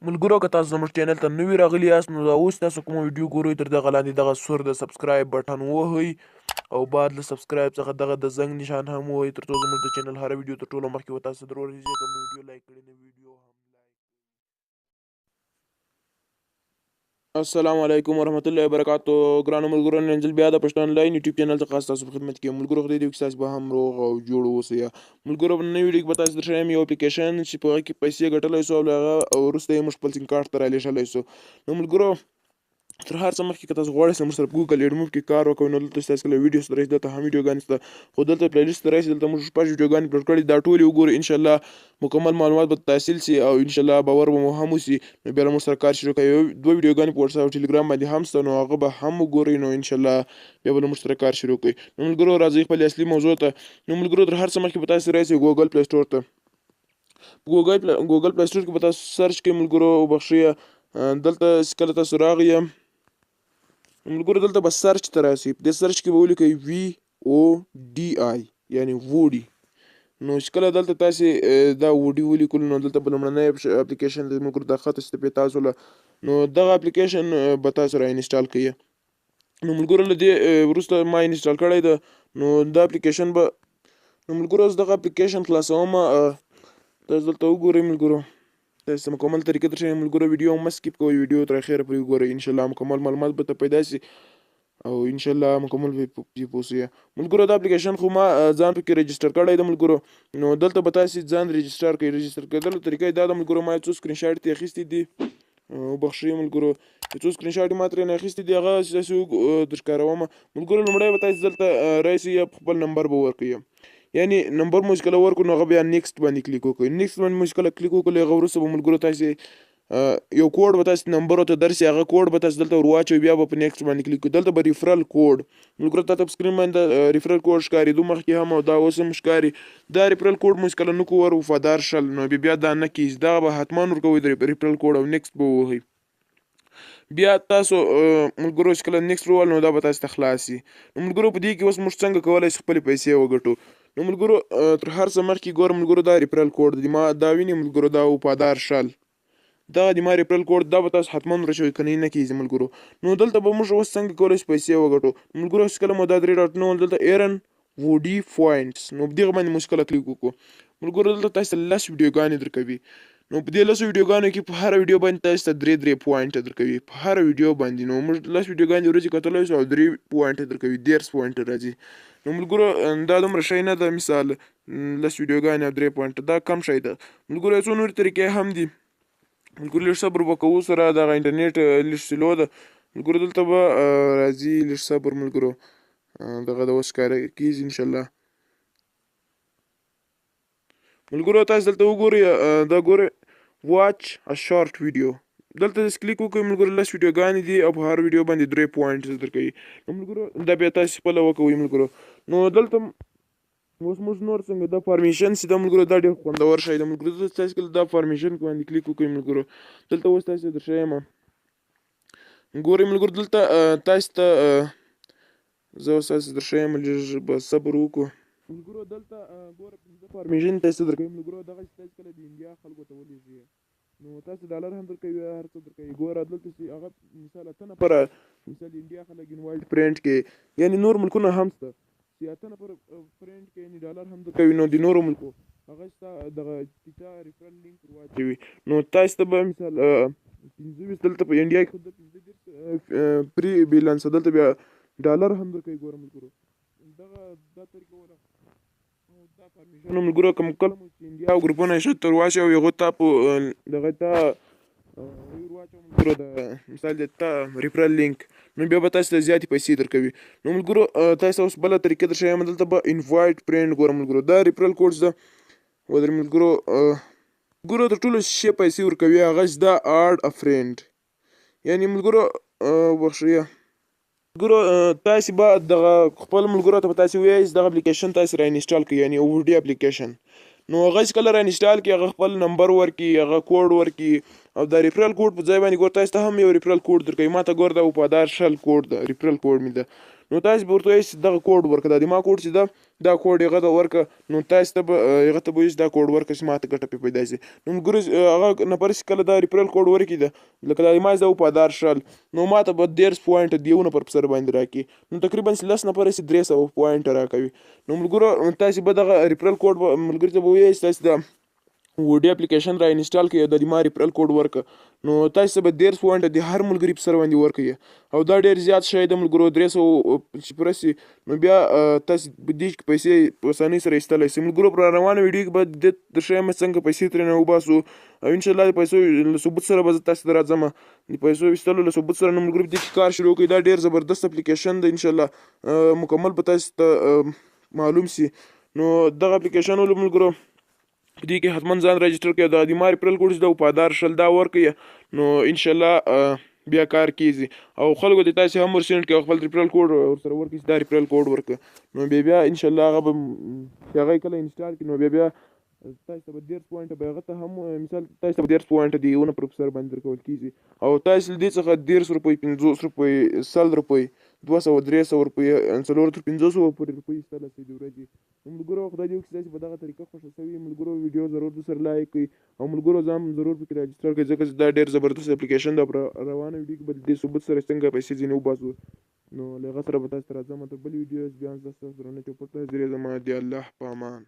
ملګرو که تاسو زموږ چینل ته نوي راغلي یاست نو دا اوس تاسو کومه ویډیو ګورئ تر دغه لاندې دغه سور د سبسکرایب بټن ووهئ او بعد له سبسکرایب څخه دغه د زنګ نشان هم ووهئ تر څو زموږ د چینل هره ویډیو تر ټولو مخکې ورسي در ورسېږي. که مو ویډیو لایک کړې نه ویډیو هم السلام علیکم ورحمت الله وبرکاتو. ګرانو ملګرو نن ځل بیا د پښتو آنلاین یوټیوب چینل څخه ستاسو په خدمت کې یم. ملګرو خدای دې وکړي ستاسو به هم روغ او جوړ اوسئ. ملګرو په نوې ویډیو کې به تاسو ته درښیم یو اپلیکیشن چې په هغه کې پیسې ګټلی سو او له هغه وروسته یې موږ خپل سیم کارت ته رالېږلی سو. نو ملګرو تر هر څه مخکې که تاسو غواړئ چې موږ سره په ګوګل ایډموف کې کار وکوئ نو دلته ستاسو کله ویډیوز ته راشي دلته هم ویډیوګانې شته خو دلته پلیلیست ته راشي دلته موږ شپږ ویډیوګانې اپلوډ کړي دا ټولې وګورئ انشاءالله مکمل معلومات به تحصیل سي او انشاءالله باور به مو هم وسي. نو بیا له موږ سره کار شروع کړئ. دوه ویډیوګانې په وټساپ او ټلګرام باندې هم شته نو هغه به هم وګورئ نو انشاءالله بیا به له موږ سره کار شروع کړئ. نو ملګرو راځئ خپل اصلي موضوع ته. نو ملګرو تر هر څه مخکې به تاسو راشئ ګوګل پلی سټور ته. ګوګل پلی سټور کې به تاسو سرچ کړئ ملګرو وبخښئ دلته کله تاسو راغئ ملګرو دلته به سرچ ته راسئ. په دې سرچ کې به ولیکئ VODI یعنې ووډي. نو چې کله دلته تاسې دا ووډي ولیکلو نو دلته به لومړنی اپلیکیشن د ملګرو دا خط شته پې تاسو له نو دغه اپلیکیشن به تاسو را انسټال کړئ. نو ملګرو له دې وروسته ما انسټال کړی ده نو دا اپلیکیشن به نو ملګرو اوس دغه اپلیکیشن خلاصوم. تاسو دلته وګورئ ملګرو تاسو مکمل طریقې ته ښیم ملګرو ویډیو مه سکیپ کوئ ویډیو تر اخره پورې وګورئ انشاءالله مکمل معلومات به ته پیدا سي او انشاءالله مکمل به پوه سئ. ملګرو دا اپلیکیشن خو ما ځان پکې رجسټر کړی ده ملګرو نو دلته به تاسې ځان رجسټر کړئ. رجسټر کېدلو طریقه یې دا ده ملګرو ما یو څو سکرین شاټ ترې اخیستي دي وبخښئ ملګرو یو څو سکرین شاټ ما ترې نه اخیستي دي هغه تاسې درښکارومه. ملګرو لومړی به تاسې دلته راشئ یا خپل نمبر به ورکړئ یعنې نمبر مو چې کله ورکړو نو هغه بیا نیکسټ باندې کلیک وکړئ. نیکسټ باندې مو چې کله کلیک وکړو هغه وروسته به ملګرو تاسې یو کوډ به تاسې نمبر ورته درسي هغه کوډ به تاسې دلته ور واچوئ بیا به په نیکسټ باندې کلیک کړئ. دلته به ریفرل کوډ ملګرو تاته په سکرین باندې ریفرل کوډ ښکارېدو مخکې هم او دا اوس هم ښکاري. دا ریفرل کوډ مو چې کله نه کړو ور وفادار شل نو بیا دا نه کیږي دغه به حتما ورکوئ ریفرل کوډ او نیکسټ به ووهئ. بیا تاسو ملګرو چې کله نیکسټ ووهل نو دا به تاسو ته خلاص سي. نو ملګرو په دې کې اوس موږ څنګه کولی شو خپلې پیسې وګټو. نو ملګرو تر هر څه مخکې ګوره ملګرو دا ریفرل کوډ دی ما دا وینئ ملګرو دا وفادار شل دغه د ما ریفرل کوډ دا به تاسو حتما ورچوئ که نه کیږي ملګرو. نو دلته به موږ اوس څنګه کولی شو پیسې وګټو. ملګرو چې کله مو دا درې ډاټونه ول دلته ایرن ووډي پوینټس نو په دغه باندې موږ کله کلیک وکړو ملګرو دلته تاسو ته 10 ویډیوګانې درکوي. نو په دې 10 ویډیوګانو کې په هره ویډیو باندې تاسو ته 3 پوینټ درکوي په هره ویډیو باندې. نو موږ 10 ویډیوګانې ورځې کتلی شو او 3 پوینټ درکوي 13 پوینټ راځي. نو ملګرو دا دومره شی نه ده مثال 10 ویډیوګانې او 3 پوینټ دا کم شی ده ملګرو. یو څو نورې طریقې هم دي ملګرو لږ صبر به کوو سره دغه انټرنیټ لږ سلو ده ملګرو. دلته به راځي لږ صبر ملګرو دغه د اوس ښکاره کېږي انشاءالله. ملګرو تاسو دلته وګورئ دا ګورئ واچ ا شارټ ویډیو دلته داسې کلیک وکړئ ملګرو 10 ویډیوګانې دي او په هر ویډیو باندې 3 پوینټس درکوي. نو ملګرو دا بیا تاسو خپله وکوئ ملګرو. نو دلته اوس موږ نور څنګه دا فارمیشن چې دا ملګرو دا ډېر خوندور شی ده ملګرو. دلته تاسو کله دا فارمیشن باندې کلیک وکړئ ملګرو دلته اوس تاسو ته درښیم ګورئ ملګرو دلته تاسو ته زه اوس تاسو درښیم لږ به صبر وکړو ملګرو. دلته ګوره 15 فارمیشن تاسو درکوي ملګرو دغه چې تاسو کله د انډیا خلکو ته ولېږئ نو تاسو ډالر هم درکوي هر څه درکوي. ګوره دلته چې هغه مثال اتۀ نفره مثال د انډیا خلک انوایټ فرینډ کې یعنې نور ملکونه هم شته چې اتۀ نفره فرینډ کې یعنې ډالر هم درکوي. نو د نورو ملکو هغه ستا دغه ټیټا ریفرل لینک ور واچوي نو تاسو ته به مثال 15 دلته په انډیا کې خو د 15 پری بیلانس دلته بیا ډالر هم درکوي. ګوره ملګرو دغه دا طریقه وله دا فارمیشن ملګرو کوم کله مو چې انډیا او ګروپونه یې شت ور واچوي هغو ته په دغه ته ور واچوه ملګرو د مثال د تا ریفرل لینک نو بیا به تاسو ته زیاتې پیسې درکوي. نو ملګرو تاسو ته اوس بله طریقه درښیم دلته به انوایټ فرینډ ګوره ملګرو دا ریفرل کوډ ده ودرې ملګرو ملګرو تر ټولو ښې پیسې ورکوي هغه چې دا اډ ا فرینډ یعنې ملګرو بخښئ ملګرو تاسې به دغه خپل ملګرو ته به تاسې ووایئ چې دغه اپلیکیشن تاسې را انسټال کړئ یعنې ووډي اپلیکیشن. نو هغه چې کله را انسټال کړي هغه خپل نمبر ورکړي هغه کوډ ورکړي او دا ریفرل کوډ په ځای باندې ګوره تاسو ته هم یو ریفرل کوډ درکوي. ما ته ګوره دا وفادار شل کوډ ده ریفرل کوډ مې ده. نو تاسو به ورته وایئ چې دغه کوډ ورکړه دا د ما کوډ چې ده دا کوډ هغه ته ورکړه نو تاسو ته به هغه ته به وایئ چې دا کوډ ورکړه چې ماته ګټه پرې پیدا شي. نو ملګرو هغه نفر چې کله دا ریفرل کوډ ورکړي ده لکه دا ما چې وفادار شول نو ماته به 13 پوینټ د 1 نفر په سر باندې راکړي نو تقریبا چې 10 نفر چې 300 پوینټ راکوي. نو ملګرو تاسو به دغه ریفرل کوډ ملګري ته به وایئ چې تاسو د وډي اپلیکیشن را انسټال کړئ او د ما ریفرل کوډ ورکړه نو تاسو به 13 پوینټ د هر ملګري په سر باندې ورکړئ او دا ډېر زیات شی د ملګرو 300 چې پوره سي نو بیا تاسو به دې پیسې په اسانۍ سره ایستلی سئ. ملګرو په روانه ویډیو کې به د ښیم څنګه پیسې ترېنه وباسو او انشاءالله د پیسو له ثبوت سره به زه تاسو ته راځم د پیسو ایستلو له ثبوت سره. نو ملګرو دې کې کار شروع کړئ دا ډېر زبردست اپلیکیشن دی انشاءالله مکمل به تاسو ته معلوم سي. نو دغه اپلیکیشن ولې ملګرو په دې کې حتما ځان رجسټر کړئ دا د ما ریفرل کوډ چې د وفادار شل دا ورکړئ نو انشاءالله بیا کار کیږي او خلکو ته تاسو هم ورسینډ کړئ خپل ریفرل کوډ ورسره ورکړئ چې دا ریفرل کوډ ورکړه نو بیا انشاءالله هغه به چې هغه کله انسټال کړي نو بیا تاسو ته به 13 پوینټه به هغه ته هم مثال تاسو ته به 13 پوینټه د یو نفر په سر باندې درکول کیږي او تاسو له دې څخه 13 روپۍ 50 روپۍ 100 روپۍ 200 300 روپۍ 400 تر 500 پورې روپۍ ایستلی شئ د ورځې. ملګرو خدای دې وکړي چې تاسو په دغه طریقه خوښه شوي ملګرو ویډیو ضرور درسره لایک کړئ او ملګرو ځان ضرور پکې راجسټر کړئ ځکه چې دا ډېر زبردست اپلیکیشن ده په روانه ویډیو کې به د دې ثبوت سره څنګه پیسې ځینې وباسو نو له هغه سره به تاسو ته راځم تر بلې ویډیو بیا هم زه ستاسو درنه چوپړ ته حاضرېږم د الله په امان.